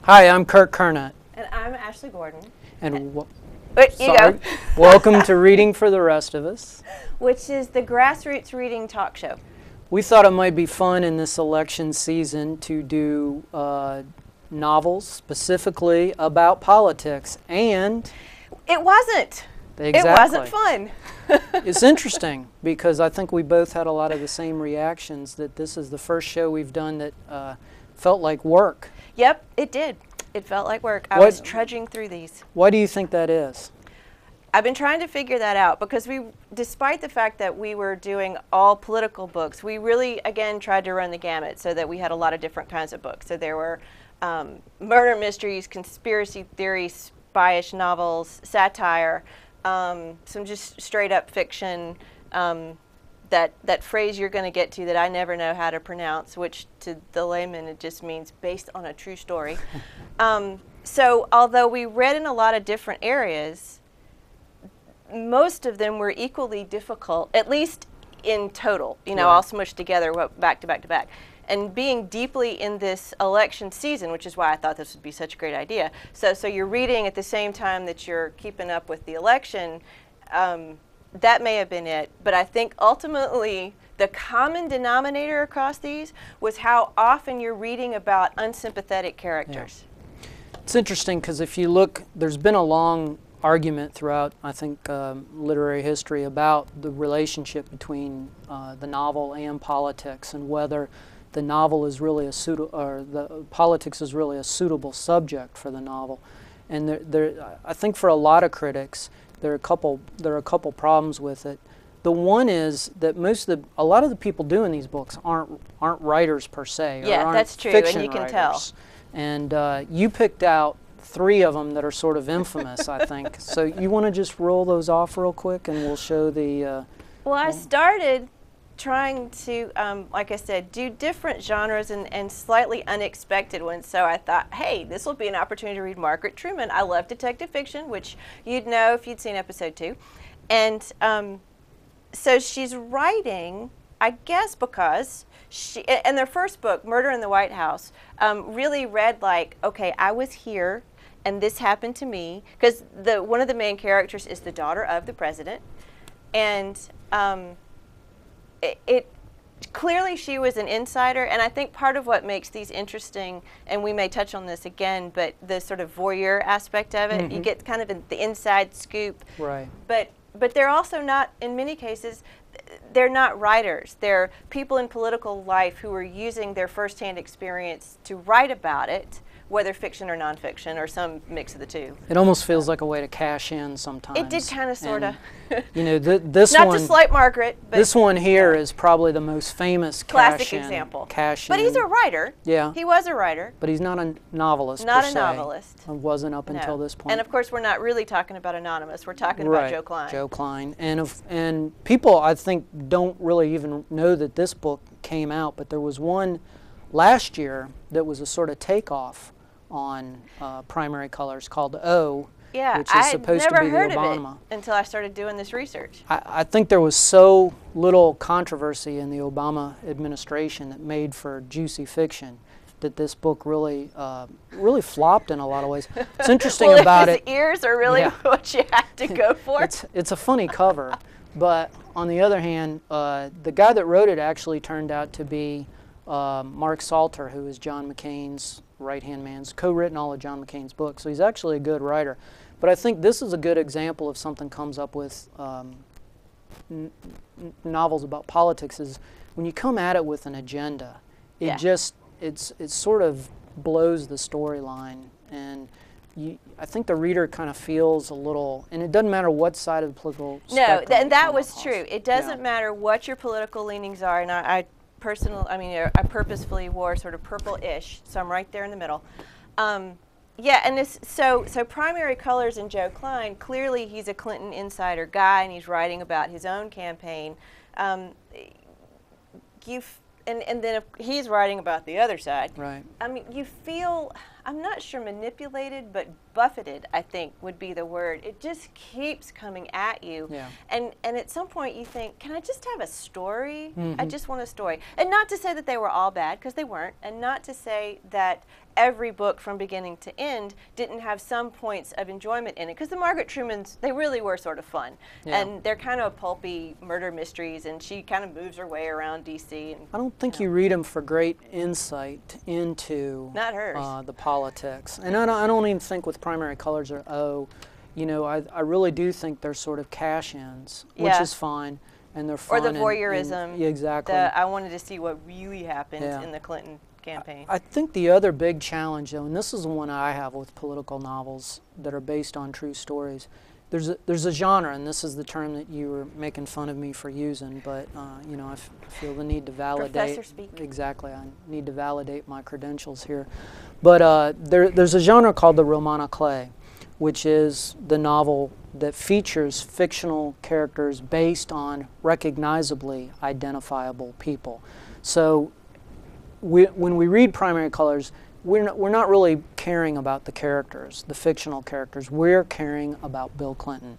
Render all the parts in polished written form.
Hi, I'm Kirk Kernut. And I'm Ashley Gordon. And go. Welcome to Reading for the Rest of Us, which is the grassroots reading talk show. We thought it might be fun in this election season to do novels specifically about politics, and it wasn't. Exactly. It wasn't fun. It's interesting because I think we both had a lot of the same reactions, that this is the first show we've done that felt like work. Yep, it did. It felt like work. I was trudging through these. Why do you think that is? I've been trying to figure that out because despite the fact that we were doing all political books, we really, again, tried to run the gamut so that we had a lot of different kinds of books. So there were murder mysteries, conspiracy theories, spyish novels, satire, some just straight up fiction, that phrase you're going to get to that I never know how to pronounce, which to the layman it just means based on a true story. So although we read in a lot of different areas, most of them were equally difficult, at least in total, you know, all smushed together, back to back to back. And being deeply in this election season, which is why I thought this would be such a great idea. So you're reading at the same time that you're keeping up with the election. That may have been it, but I think ultimately the common denominator across these was how often you're reading about unsympathetic characters. Yeah. It's interesting because if you look, there's been a long argument throughout, I think, literary history about the relationship between the novel and politics, and whether the novel is really the politics is really a suitable subject for the novel. And I think for a lot of critics, there are a couple problems with it. The one is that a lot of the people doing these books aren't writers per se. Yeah, or aren't that's true, fiction and you can writers. And you picked out 3 of them that are sort of infamous, I think. So you want to just roll those off real quick, and we'll show the. Well, I started trying to, like I said, do different genres and slightly unexpected ones. So I thought, hey, this will be an opportunity to read Margaret Truman. I love detective fiction, which you'd know if you'd seen episode 2. And so she's writing, I guess because and their first book, Murder in the White House, really read like, okay, I was here and this happened to me. Because one of the main characters is the daughter of the president. And clearly she was an insider, and I think part of what makes these interesting, and we may touch on this again, but the sort of voyeur aspect of it, you get kind of the inside scoop. Right. But they're also not, in many cases, they're not writers. They're people in political life who are using their firsthand experience to write about it, whether fiction or nonfiction or some mix of the two. It almost feels like a way to cash in sometimes. It did kind of, sort of. You know, this not one. to slight Margaret, but this one here is probably the most famous classic example. Cash in. But he's a writer. Yeah. He was a writer. But he's not a novelist. Not per a se. novelist. It wasn't up until this point. And of course, we're not really talking about Anonymous. We're talking about Joe Klein. Joe Klein. And people, I think, don't really even know that this book came out. But there was one last year that was a sort of takeoff on Primary Colors called O, which is supposed to be the Obama. I never heard of it until I started doing this research. I think there was so little controversy in the Obama administration that made for juicy fiction that this book really really flopped in a lot of ways. It's interesting about his ears are really what you have to go for. It's a funny cover, but on the other hand, the guy that wrote it actually turned out to be Mark Salter, who is John McCain's right-hand man. He's co-written all of John McCain's books, so he's actually a good writer. But I think this is a good example of something comes up with novels about politics, is when you come at it with an agenda, it sort of blows the storyline, and I think the reader kind of feels a little, and it doesn't matter what side of the political spectrum. No, and that was true. It doesn't matter what your political leanings are, and I purposefully wore sort of purple-ish, so I'm right there in the middle. Yeah, and so Primary Colors in Joe Klein, clearly he's a Clinton insider guy, and he's writing about his own campaign. And then if he's writing about the other side. Right. I mean, you feel, I'm not sure manipulated, but buffeted, I think would be the word. It just keeps coming at you. Yeah. And at some point you think, can I just have a story? Mm-hmm. I just want a story. And not to say that they were all bad, because they weren't, and not to say that every book from beginning to end didn't have some points of enjoyment in it, because the Margaret Trumans, they really were sort of fun. Yeah. And they're kind of pulpy murder mysteries, and she kind of moves her way around D.C. And, I don't think you read them for great insight into not hers. The politics. And I don't even think with Primary Colors or I really do think they're sort of cash-ins, which is fine, and they're fun. Or the voyeurism. And exactly. I wanted to see what really happened Yeah. in the Clinton campaign. I think the other big challenge, though, and this is the one I have with political novels that are based on true stories, there's a genre, and this is the term that you were making fun of me for using, but I feel the need to validate. Professor speak. Exactly, I need to validate my credentials here. But there's a genre called the roman à clef, which is the novel that features fictional characters based on recognizably identifiable people. So when we read Primary Colors, we're not really caring about the characters, the fictional characters. We're caring about Bill Clinton.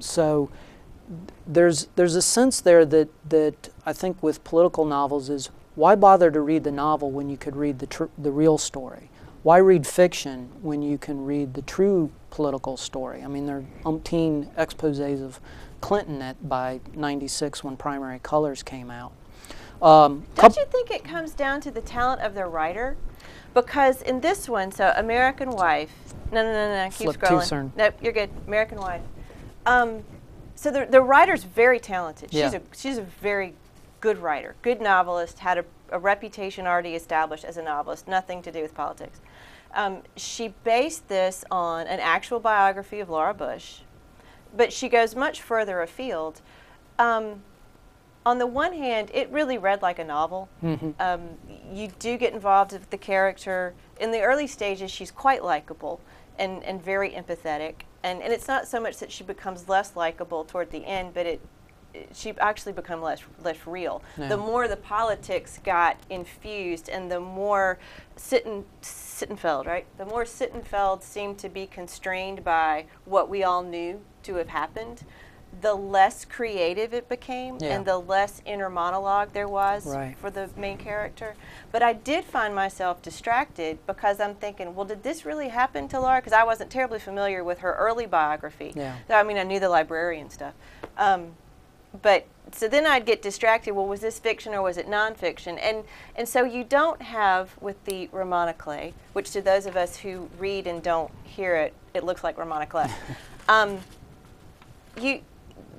So there's a sense there that I think with political novels is, why bother to read the novel when you could read the real story? Why read fiction when you can read the true political story? I mean, there are umpteen exposés of Clinton by '96 when Primary Colors came out. Don't you think it comes down to the talent of the writer? Because in this one, so American Wife, no, keep Flip scrolling. too soon. Nope, you're good. American Wife. So the writer's very talented. Yeah. She's a very good writer, good novelist, had a reputation already established as a novelist, nothing to do with politics. She based this on an actual biography of Laura Bush, but she goes much further afield. On the one hand, it really read like a novel. Mm-hmm. You do get involved with the character. In the early stages, she's quite likable and very empathetic. And it's not so much that she becomes less likable toward the end, but she actually becomes less real. Yeah. The more the politics got infused and the more Sittenfeld, right? The more Sittenfeld seemed to be constrained by what we all knew to have happened, the less creative it became, Yeah. and the less inner monologue there was Right. for the main character. But I did find myself distracted because I'm thinking, well, did this really happen to Laura? Because I wasn't terribly familiar with her early biography. Yeah. I mean, I knew the librarian stuff. But so then I'd get distracted. Well, was this fiction or was it nonfiction? And so you don't have with the roman à clef, which to those of us who read and don't hear it, it looks like roman à clef.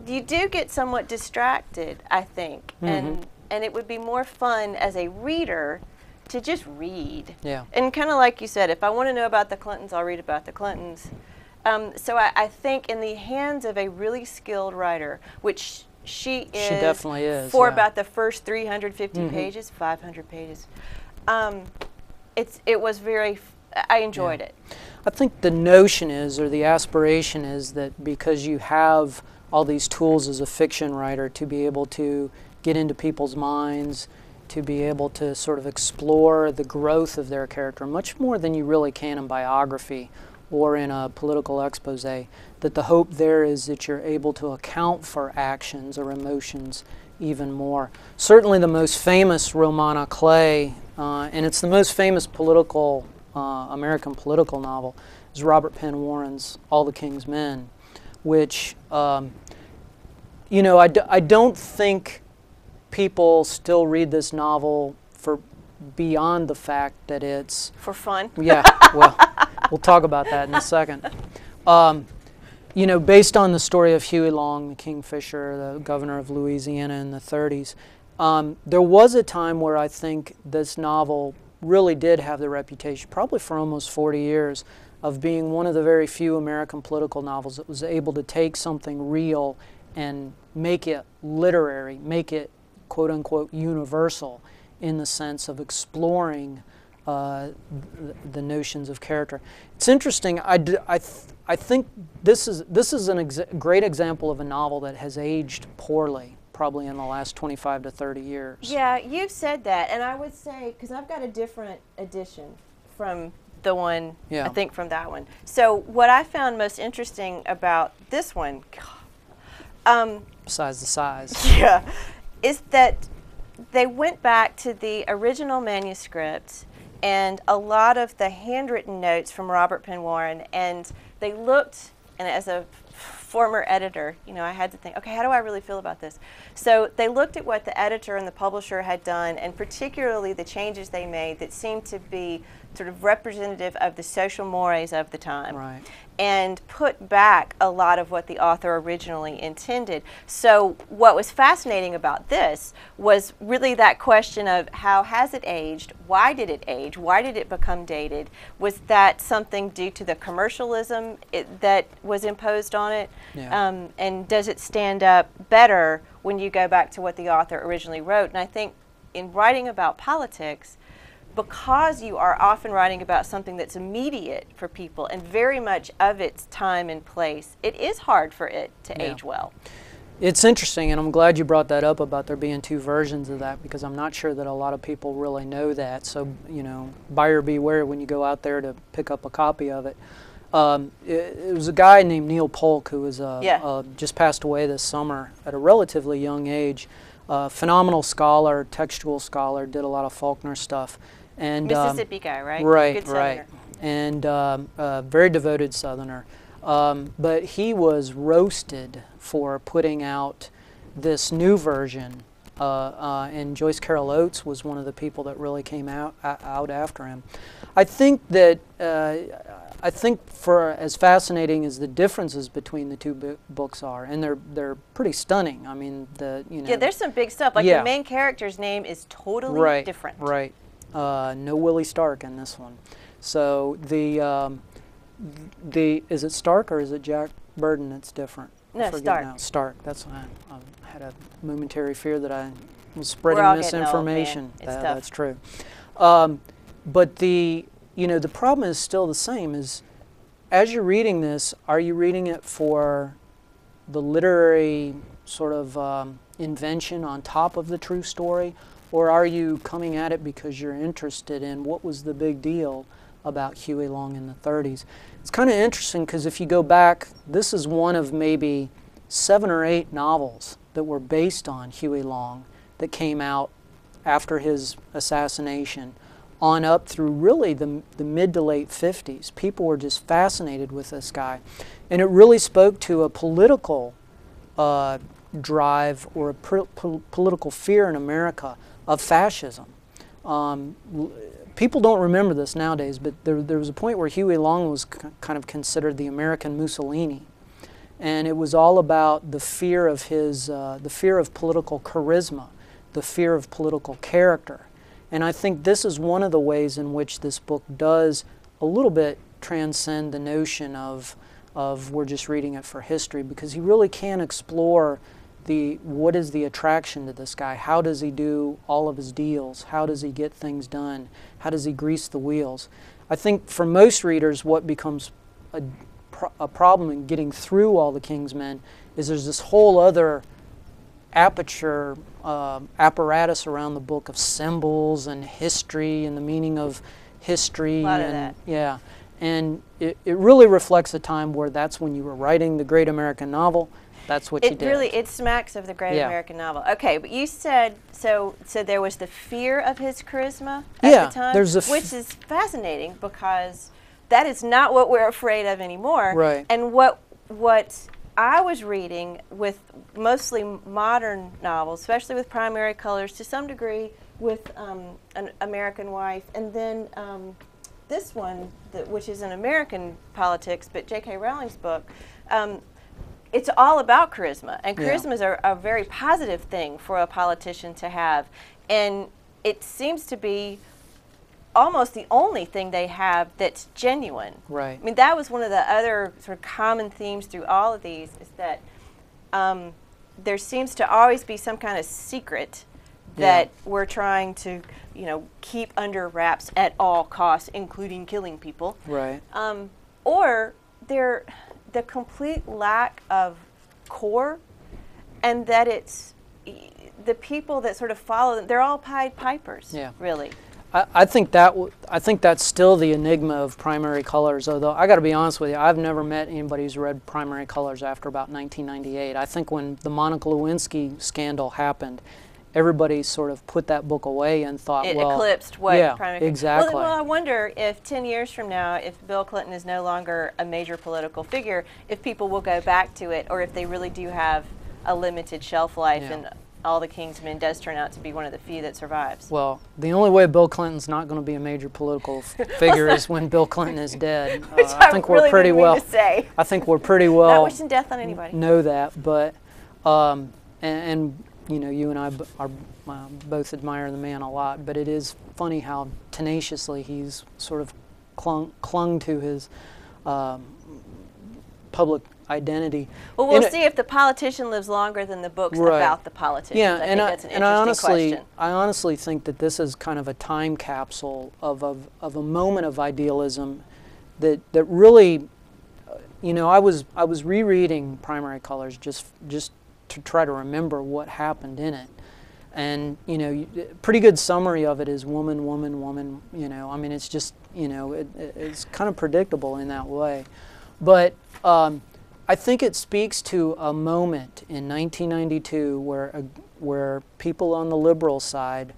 You do get somewhat distracted, I think, Mm-hmm. and it would be more fun as a reader to just read. Yeah. And kind of like you said, if I want to know about the Clintons, I'll read about the Clintons. So I think in the hands of a really skilled writer, which she is, She definitely is, for yeah. about the first 350 Mhm. pages, 500 pages, it was very, I enjoyed Yeah. it. I think the notion is, or the aspiration is, that because you have all these tools as a fiction writer to be able to get into people's minds, to be able to sort of explore the growth of their character much more than you really can in biography or in a political expose, that the hope there is that you're able to account for actions or emotions even more. Certainly the most famous roman à clef, and it's the most famous political American political novel, is Robert Penn Warren's All the King's Men, which, I don't think people still read this novel for beyond the fact that it's... For fun? Yeah, well, we'll talk about that in a second. Based on the story of Huey Long, the Kingfisher, the governor of Louisiana in the 30s, there was a time where I think this novel really did have the reputation, probably for almost 40 years, of being one of the very few American political novels that was able to take something real and make it literary, make it quote-unquote universal in the sense of exploring the notions of character. It's interesting. I think this is a great example of a novel that has aged poorly, probably in the last 25 to 30 years. Yeah, you've said that, and I would say, because I've got a different edition from the one, Yeah. I think from that one. So what I found most interesting about this one, Besides the size. yeah, is that they went back to the original manuscripts and a lot of the handwritten notes from Robert Penn Warren, and they looked, and as a former editor, you know, I had to think, okay, how do I really feel about this? So they looked at what the editor and the publisher had done, and particularly the changes they made that seemed to be sort of representative of the social mores of the time. Right. And put back a lot of what the author originally intended. So what was fascinating about this was really that question of how has it aged? Why did it age? Why did it become dated? Was that something due to the commercialism that was imposed on it? Yeah. And does it stand up better when you go back to what the author originally wrote? And I think in writing about politics, because you are often writing about something that's immediate for people and very much of its time and place, it is hard for it to age well. It's interesting, and I'm glad you brought that up about there being two versions of that, because I'm not sure that a lot of people really know that. So, you know, buyer beware when you go out there to pick up a copy of it. It was a guy named Neil Polk who was just passed away this summer at a relatively young age. Phenomenal scholar, textual scholar, did a lot of Faulkner stuff. And Mississippi guy, right? Right, Good right. Southerner. And very devoted Southerner. But he was roasted for putting out this new version. And Joyce Carol Oates was one of the people that really came out after him. I think that for as fascinating as the differences between the two books are, and they're pretty stunning. I mean, yeah, there's some big stuff. Like the main character's name is totally different. Right. No Willie Stark in this one. So the is it Stark or is it Jack Burden that's different? No, Stark. Now. Stark. That's what I had a momentary fear that I was spreading misinformation. That's true. But the problem is still the same. Is as you're reading this, are you reading it for the literary sort of invention on top of the true story, or are you coming at it because you're interested in what was the big deal about Huey Long in the 30s? It's kind of interesting because if you go back, this is one of maybe 7 or 8 novels that were based on Huey Long that came out after his assassination on up through really the mid to late 50s. People were just fascinated with this guy. And it really spoke to a political drive or a political fear in America of fascism. People don't remember this nowadays, but there was a point where Huey Long was kind of considered the American Mussolini. And it was all about the fear of the fear of political charisma, the fear of political character. And I think this is one of the ways in which this book does a little bit transcend the notion of we're just reading it for history, because he really can explore what is the attraction to this guy? How does he do all of his deals? How does he get things done? How does he grease the wheels? I think for most readers, what becomes a problem in getting through all the King's Men is there's this whole other aperture apparatus around the book of symbols and history and the meaning of history. A lot of that. Yeah, and it really reflects a time where that's when you were writing the great American novel. That's what you did. It smacks of the great American novel. Okay, but you said so there was the fear of his charisma at the time, which is fascinating because that is not what we're afraid of anymore. Right. And what I was reading with mostly modern novels, especially with primary colors, to some degree with An American Wife, and then this one, which is an American politics, but J.K. Rowling's book. It's all about charisma, and charismas are a very positive thing for a politician to have, and it seems to be almost the only thing they have that's genuine. Right. I mean, that was one of the other sort of common themes through all of these, is that there seems to always be some kind of secret that we're trying to, keep under wraps at all costs, including killing people. Right. Or the complete lack of core, and that it's the people that sort of follow them, they're all Pied Pipers, really. I think that's still the enigma of primary colors. Although I got to be honest with you, I've never met anybody who's read primary colors after about 1998. I think when the Monica Lewinsky scandal happened, everybody sort of put that book away and thought, it well, eclipsed what yeah, primary. exactly. Well, I wonder if 10 years from now, if Bill Clinton is no longer a major political figure, if people will go back to it, or if they really do have a limited shelf life, Yeah. and All the King's Men does turn out to be one of the few that survives. Well, the only way Bill Clinton's not going to be a major political figure is when Bill Clinton is dead. Which I think we're really pretty didn't mean well. to say. I think we're pretty well. Not wishing death on anybody. Know that, but and you know, you and I are both admire the man a lot. But it is funny how tenaciously he's sort of clung to his public identity. Well, we'll see if the politician lives longer than the books Right. about the politician. Yeah, I think that's an I interesting question. I honestly think that this is kind of a time capsule of a moment of idealism that really, you know, I was rereading Primary Colors just to try to remember what happened in it, and you know, pretty good summary of it is woman, woman, woman. You know, I mean, it's just, you know, it's kind of predictable in that way, but. I think it speaks to a moment in 1992 where people on the liberal side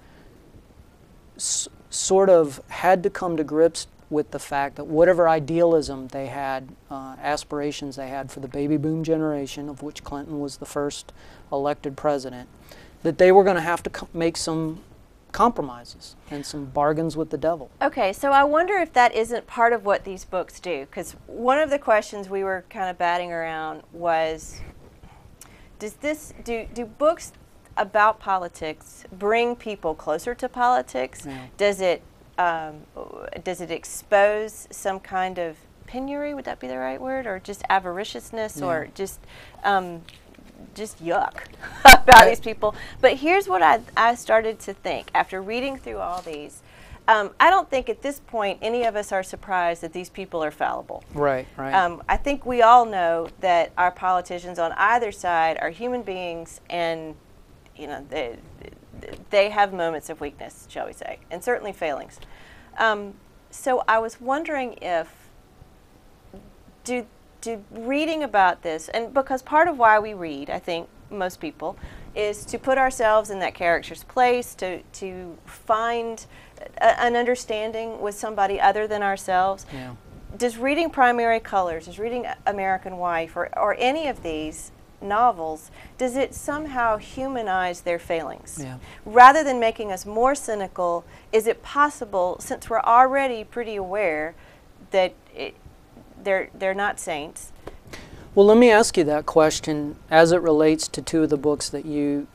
sort of had to come to grips with the fact that whatever idealism they had, aspirations they had for the baby boom generation, of which Clinton was the first elected president, that they were going to have to make some compromises and some bargains with the devil. Okay, so I wonder if that isn't part of what these books do, because one of the questions we were kind of batting around was, do books about politics bring people closer to politics? Yeah. Does it expose some kind of penury? Would that be the right word, or just avariciousness, Yeah. or just yuck about these people? But here's what I started to think after reading through all these. I don't think at this point any of us are surprised that these people are fallible. Right, right. I think we all know that our politicians on either side are human beings, and you know, they have moments of weakness, shall we say, and certainly failings. So I was wondering if do reading about this, and because part of why we read, I think most people, is to put ourselves in that character's place, to find an understanding with somebody other than ourselves. Yeah. Does reading Primary Colors, does reading American Wife, or any of these novels, does it somehow humanize their failings? Yeah. Rather than making us more cynical, is it possible, since we're already pretty aware that they're not saints? Well, let me ask you that question as it relates to two of the books that you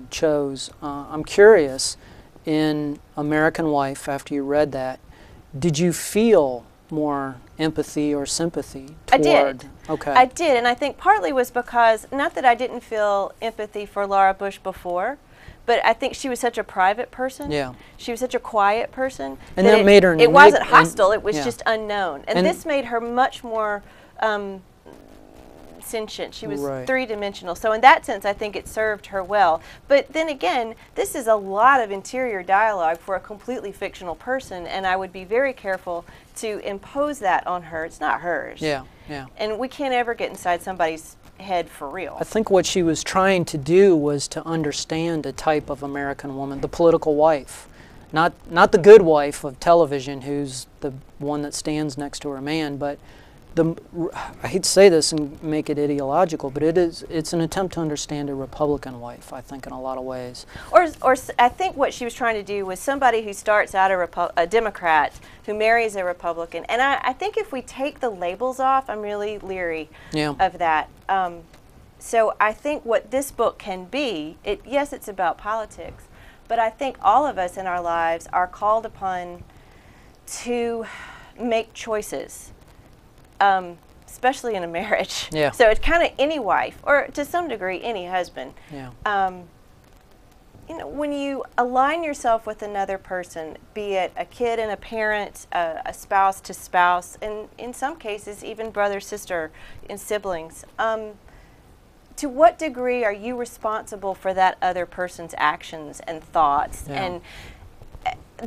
chose. I'm curious, in American Wife, after you read that, did you feel more empathy or sympathy toward? I did. Okay. I did, and I think partly was because, not that I didn't feel empathy for Laura Bush before, but I think she was such a private person. Yeah. She was such a quiet person. And that made her It wasn't hostile, it was yeah. just unknown. And this made her much more sentient. She was Right. three-dimensional. So in that sense, I think it served her well. But then again, this is a lot of interior dialogue for a completely fictional person, and I would be very careful to impose that on her. It's not hers. Yeah, yeah. And we can't ever get inside somebody's head for real. I think what she was trying to do was to understand a type of American woman, the political wife. Not the good wife of television who's the one that stands next to her man, but I hate to say this and make it ideological, but it's an attempt to understand a Republican wife, I think, in a lot of ways. Or I think what she was trying to do was somebody who starts out a Democrat who marries a Republican. And I think if we take the labels off, I'm really leery Yeah. of that. So I think what this book can be, yes, it's about politics, but I think all of us in our lives are called upon to make choices. Especially in a marriage. Yeah. So it's kind of any wife, or to some degree any husband. Yeah. You know, when you align yourself with another person, be it a kid and a parent, a spouse to spouse, and in some cases even brother, sister, and siblings, to what degree are you responsible for that other person's actions and thoughts? Yeah. And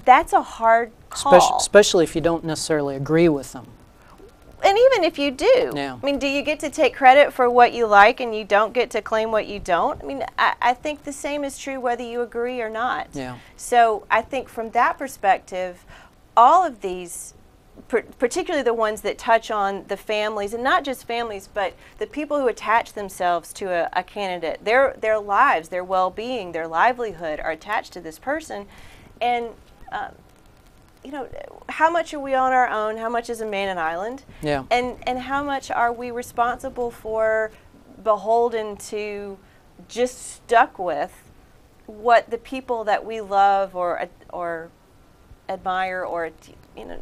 that's a hard call. Especially if you don't necessarily agree with them. And even if you do, Yeah. I mean, do you get to take credit for what you like and you don't get to claim what you don't? I mean, I think the same is true whether you agree or not. Yeah. So I think from that perspective, all of these, particularly the ones that touch on the families, and not just families, but the people who attach themselves to a candidate, their lives, their well-being, their livelihood are attached to this person. And you know, how much are we on our own? How much is a man an island? Yeah. And how much are we responsible for, beholden to, just stuck with what the people that we love or admire or, you know,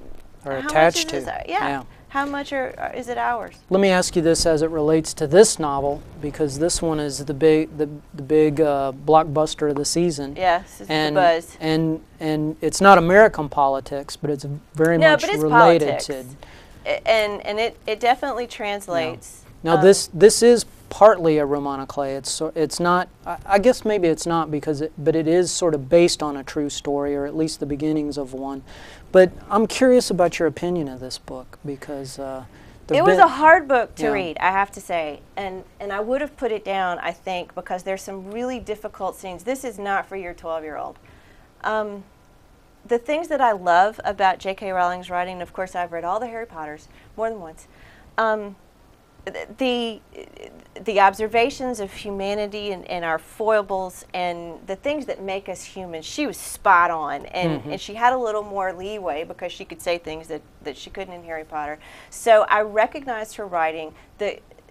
Or how attached much is to. this, yeah. How much is it ours? Let me ask you this as it relates to this novel, because this one is the big blockbuster of the season. Yes, it's and the buzz. and it's not American politics, but it's very much but it's related politics. to. And it definitely translates. Now this is partly a roman à clef. It's not. I guess maybe it's not because but it is sort of based on a true story, or at least the beginnings of one. But I'm curious about your opinion of this book, because it was a hard book to Yeah. read, I have to say, and I would have put it down, I think, because there's some really difficult scenes. This is not for your 12-year-old. The things that I love about J.K. Rowling's writing, and of course I've read all the Harry Potters more than once, the observations of humanity and our foibles and the things that make us human, she was spot on, and she had a little more leeway because she could say things that she couldn't in Harry Potter. So I recognized her writing.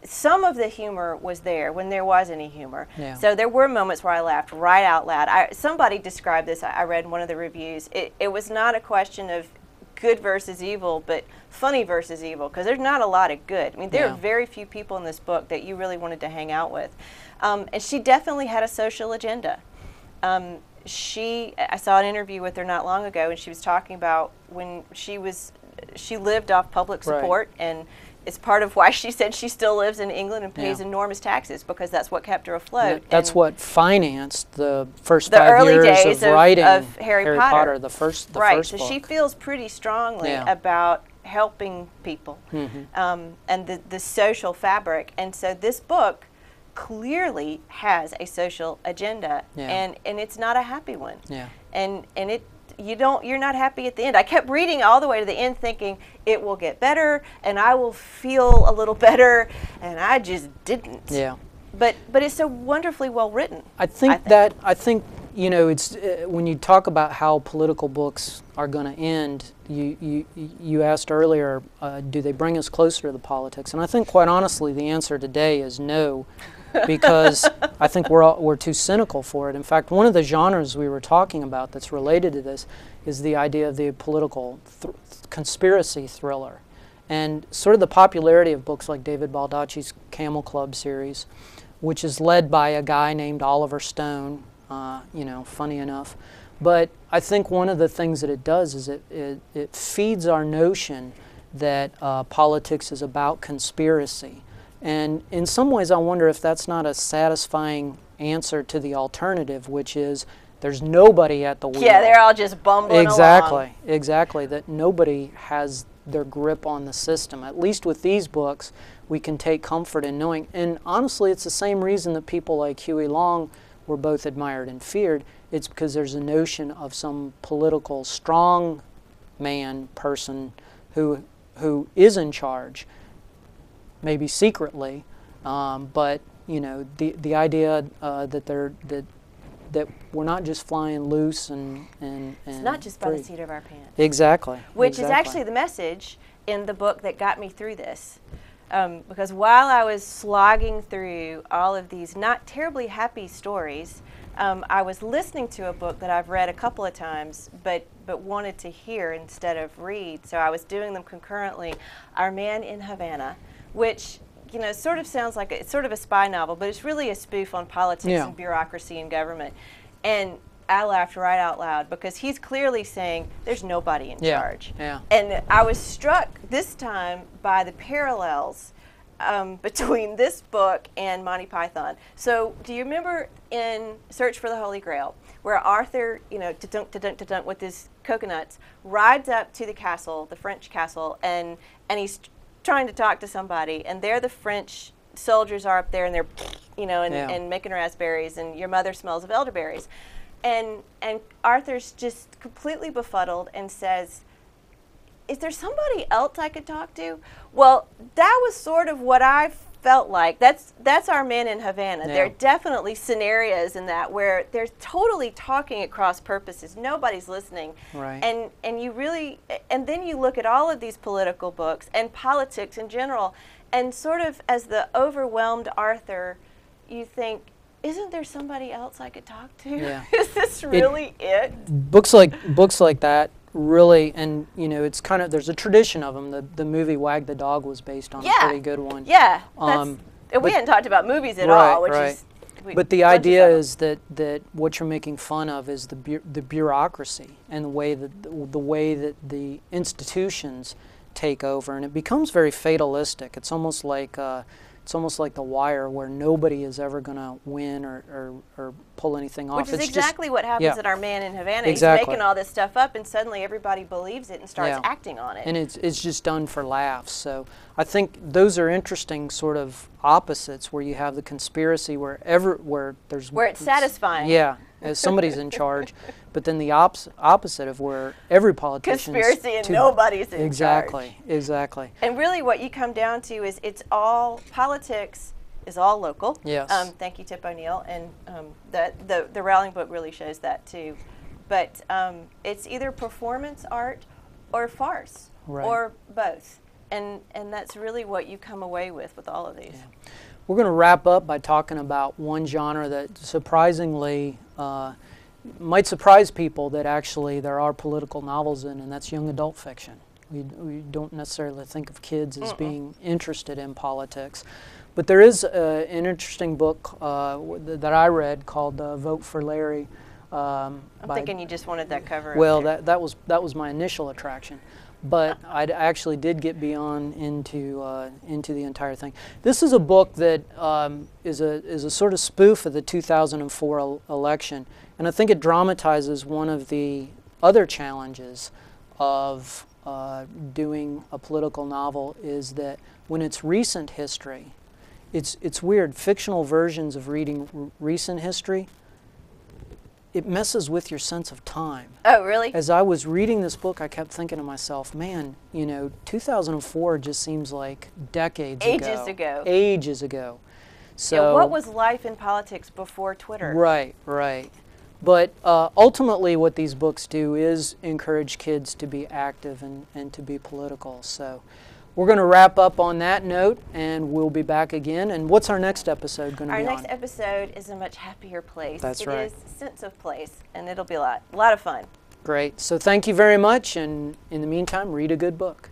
Some of the humor was there when there was any humor. Yeah. So there were moments where I laughed right out loud. Somebody described this, I read in one of the reviews, it was not a question of good versus evil, but funny versus evil, because there's not a lot of good. I mean, there are very few people in this book that you really wanted to hang out with. And she definitely had a social agenda. I saw an interview with her not long ago, and she was talking about when she lived off public support, and it's part of why she said she still lives in England and pays enormous taxes, because that's what kept her afloat. That's what financed the first the 5 early years days of writing of Harry Potter. the first Right, so book. she feels pretty strongly Yeah. about helping people and the social fabric. And so this book clearly has a social agenda, and it's not a happy one. Yeah. And you're not happy at the end. I kept reading all the way to the end thinking it will get better and I will feel a little better, and I just didn't. Yeah. But it's so wonderfully well written. I think you know, it's when you talk about how political books are going to end, you asked earlier, do they bring us closer to the politics? And I think, quite honestly, the answer today is no, because I think we're too cynical for it. In fact, one of the genres we were talking about that's related to this is the idea of the political conspiracy thriller, and sort of the popularity of books like David Baldacci's Camel Club series, which is led by a guy named Oliver Stone. You know, funny enough. But I think one of the things that it does is it feeds our notion that politics is about conspiracy. And in some ways I wonder if that's not a satisfying answer to the alternative, which is there's nobody at the wheel. Yeah, they're all just bumbling along. Exactly, that nobody has their grip on the system. At least with these books, we can take comfort in knowing. And honestly, it's the same reason that people like Huey Long were both admired and feared. It's because there's a notion of some political strong man person who is in charge, maybe secretly, but you know, the idea that we're not just flying loose and it's not just by free. the seat of our pants. Exactly. Which is actually the message in the book that got me through this. Because while I was slogging through all of these not terribly happy stories, I was listening to a book that I've read a couple of times, but wanted to hear instead of read. So I was doing them concurrently. Our Man in Havana, which, you know, sort of sounds like it's sort of a spy novel, but it's really a spoof on politics and bureaucracy and government. And I laughed right out loud because he's clearly saying there's nobody in charge. Yeah. And I was struck this time by the parallels between this book and Monty Python. So do you remember in Search for the Holy Grail where Arthur, you know, ta-dunk, ta-dunk, ta-dunk with his coconuts, rides up to the castle, the French castle, and he's trying to talk to somebody, and there the French soldiers are up there, and they're, you know, and making raspberries, and your mother smells of elderberries. And Arthur's just completely befuddled and says, is there somebody else I could talk to? Well, that was sort of what I felt like. That's our man in Havana. Yeah. There are definitely scenarios in that where they're totally talking at cross purposes. Nobody's listening. Right. And you really, and then you look at all of these political books and politics in general, and sort of as the overwhelmed Arthur, you think, isn't there somebody else I could talk to? Yeah. Is this really it? Books like that really, and you know, it's kind of, there's a tradition of them. The movie Wag the Dog was based on a pretty good one. Yeah. We hadn't talked about movies at all, which is. But the idea is that what you're making fun of is the bureaucracy and the way that the institutions take over, and it becomes very fatalistic. It's almost like The Wire, where nobody is ever going to win or pull anything off. Which is exactly what happens at our man in Havana. Exactly. He's making all this stuff up, and suddenly everybody believes it and starts acting on it. And it's just done for laughs. So I think those are interesting sort of opposites, where you have the conspiracy where it's satisfying. Yeah, as somebody's in charge, but then the opposite of where every politician conspiracy and nobody's in charge. Exactly. And really, what you come down to is politics is all local. Yes. Thank you, Tip O'Neill, and the Rowling book really shows that too. But it's either performance art or farce, or both, and that's really what you come away with all of these. Yeah. We're going to wrap up by talking about one genre that surprisingly might surprise people, that actually there are political novels in, and that's young adult fiction. We don't necessarily think of kids as being interested in politics. But there is an interesting book that I read called Vote for Larry. I'm thinking you just wanted that cover. Well, that was my initial attraction. But I actually did get beyond into the entire thing. This is a book that is a sort of spoof of the 2004 election, and I think it dramatizes one of the other challenges of doing a political novel, is that when it's recent history, it's weird. Fictional versions of reading recent history, it messes with your sense of time. Oh, really? As I was reading this book, I kept thinking to myself, man, 2004 just seems like decades ago. Ages ago. So what was life in politics before Twitter? Right. But ultimately what these books do is encourage kids to be active and to be political. So we're going to wrap up on that note, and we'll be back again. And what's our next episode going to be on? Our next episode is a much happier place. That's right. It is Sense of Place, and it'll be a lot of fun. Great. So thank you very much, and in the meantime, read a good book.